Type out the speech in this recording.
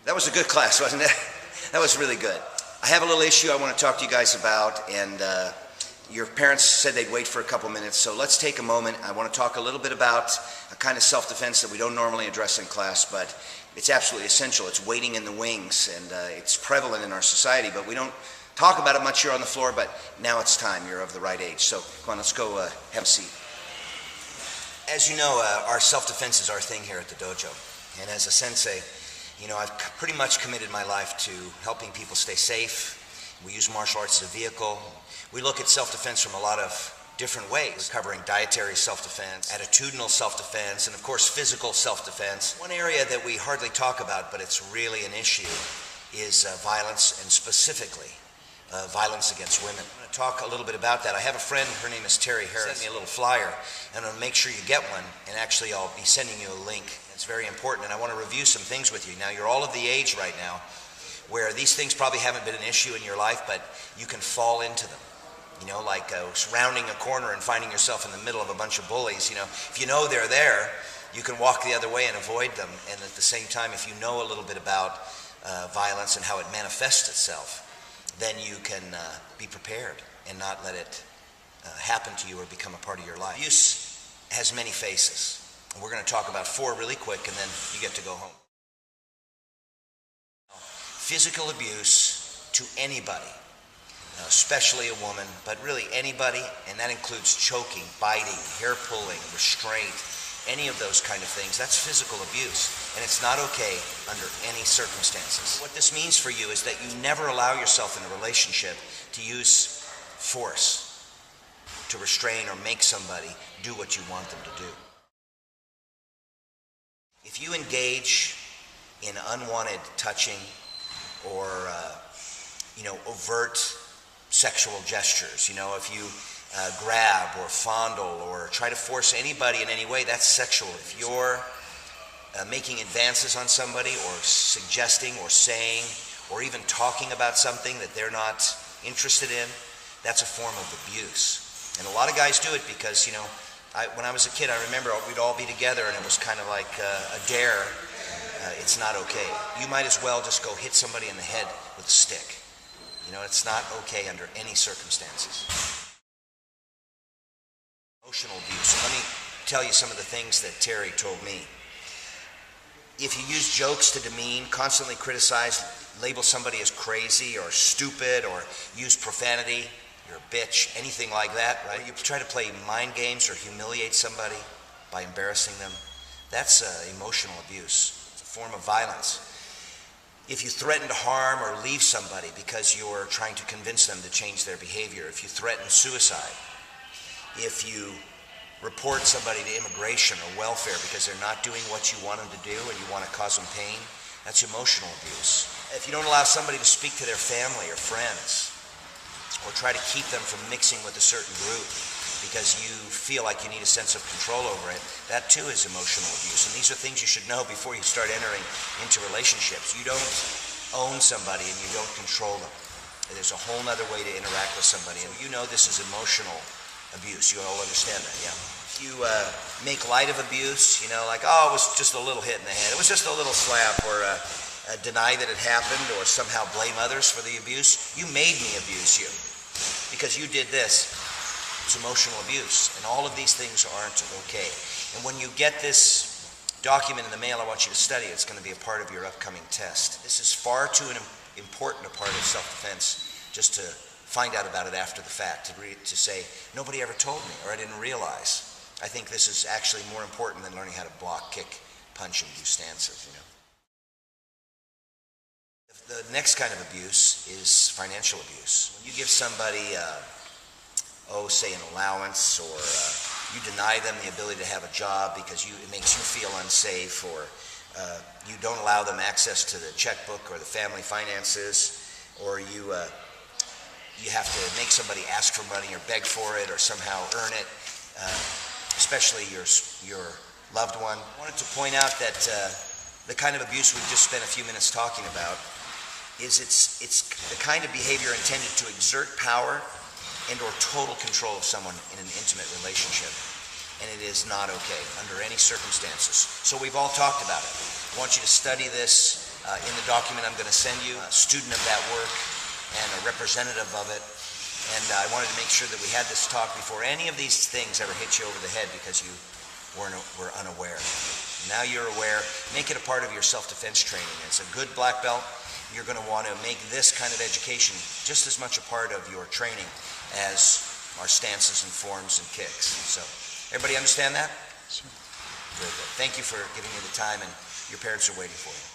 That was a good class, wasn't it? That was really good. I have a little issue I want to talk to you guys about, and your parents said they'd wait for a couple minutes, so let's take a moment. I want to talk a little bit about a kind of self-defense that we don't normally address in class, but it's absolutely essential. It's waiting in the wings, and it's prevalent in our society, but we don't talk about it much here on the floor, but now it's time. You're of the right age. So come on, let's go have a seat. As you know, our self-defense is our thing here at the dojo, and as a sensei, you know, I've pretty much committed my life to helping people stay safe. We use martial arts as a vehicle. We look at self-defense from a lot of different ways, covering dietary self-defense, attitudinal self-defense, and of course physical self-defense. One area that we hardly talk about, but it's really an issue, is violence, and specifically violence against women. I'm going to talk a little bit about that. I have a friend, her name is Terry Harris, sent me a little flyer, and I'm going to make sure you get one, and actually I'll be sending you a link. It's very important, and I want to review some things with you. Now, you're all of the age right now where these things probably haven't been an issue in your life, but you can fall into them. You know, like rounding a corner and finding yourself in the middle of a bunch of bullies. You know, if you know they're there, you can walk the other way and avoid them. And at the same time, if you know a little bit about violence and how it manifests itself, then you can be prepared and not let it happen to you or become a part of your life. Abuse has many faces. And we're going to talk about 4 really quick, and then you get to go home. Physical abuse to anybody, especially a woman, but really anybody, and that includes choking, biting, hair pulling, restraint, any of those kind of things. That's physical abuse, and it's not okay under any circumstances. What this means for you is that you never allow yourself in a relationship to use force to restrain or make somebody do what you want them to do. If you engage in unwanted touching or overt sexual gestures, if you grab or fondle or try to force anybody in any way, that's sexual. If you're making advances on somebody or suggesting or saying or even talking about something that they're not interested in, that's a form of abuse. And a lot of guys do it because, when I was a kid, I remember we'd all be together and it was kind of like a dare. It's not okay. You might as well just go hit somebody in the head with a stick. It's not okay under any circumstances. Emotional abuse. Let me tell you some of the things that Terry told me. If you use jokes to demean, constantly criticize, label somebody as crazy or stupid, or use profanity, you're a bitch, anything like that, right? Or you try to play mind games or humiliate somebody by embarrassing them, that's emotional abuse. It's a form of violence. If you threaten to harm or leave somebody because you're trying to convince them to change their behavior, if you threaten suicide, if you report somebody to immigration or welfare because they're not doing what you want them to do and you want to cause them pain, that's emotional abuse. If you don't allow somebody to speak to their family or friends, or try to keep them from mixing with a certain group because you feel like you need a sense of control over it, that too is emotional abuse. And these are things you should know before you start entering into relationships. You don't own somebody and you don't control them. There's a whole other way to interact with somebody. And you know this is emotional abuse. You all understand that, yeah. If you make light of abuse, like, oh, it was just a little hit in the head, it was just a little slap, or deny that it happened, or somehow blame others for the abuse, you made me abuse you because you did this. It's emotional abuse, and all of these things aren't okay. And when you get this document in the mail, I want you to study it. It's going to be a part of your upcoming test. This is far too important a part of self-defense just to find out about it after the fact, to say, nobody ever told me, or I didn't realize. I think this is actually more important than learning how to block, kick, punch, and do stances, The next kind of abuse is financial abuse. When you give somebody, say an allowance, or you deny them the ability to have a job because it makes you feel unsafe, or you don't allow them access to the checkbook or the family finances, or you have to make somebody ask for money or beg for it or somehow earn it, especially your loved one. I wanted to point out that the kind of abuse we've just spent a few minutes talking about is it's the kind of behavior intended to exert power and or total control of someone in an intimate relationship. And it is not okay under any circumstances. So we've all talked about it. I want you to study this In the document I'm going to send you, a student of that work and a representative of it. And I wanted to make sure that we had this talk before any of these things ever hit you over the head because you were unaware. Now you're aware. Make it a part of your self-defense training. As a good black belt, you're going to want to make this kind of education just as much a part of your training as our stances and forms and kicks. So, everybody understand that? Sure. Very good. Thank you for giving me the time, and your parents are waiting for you.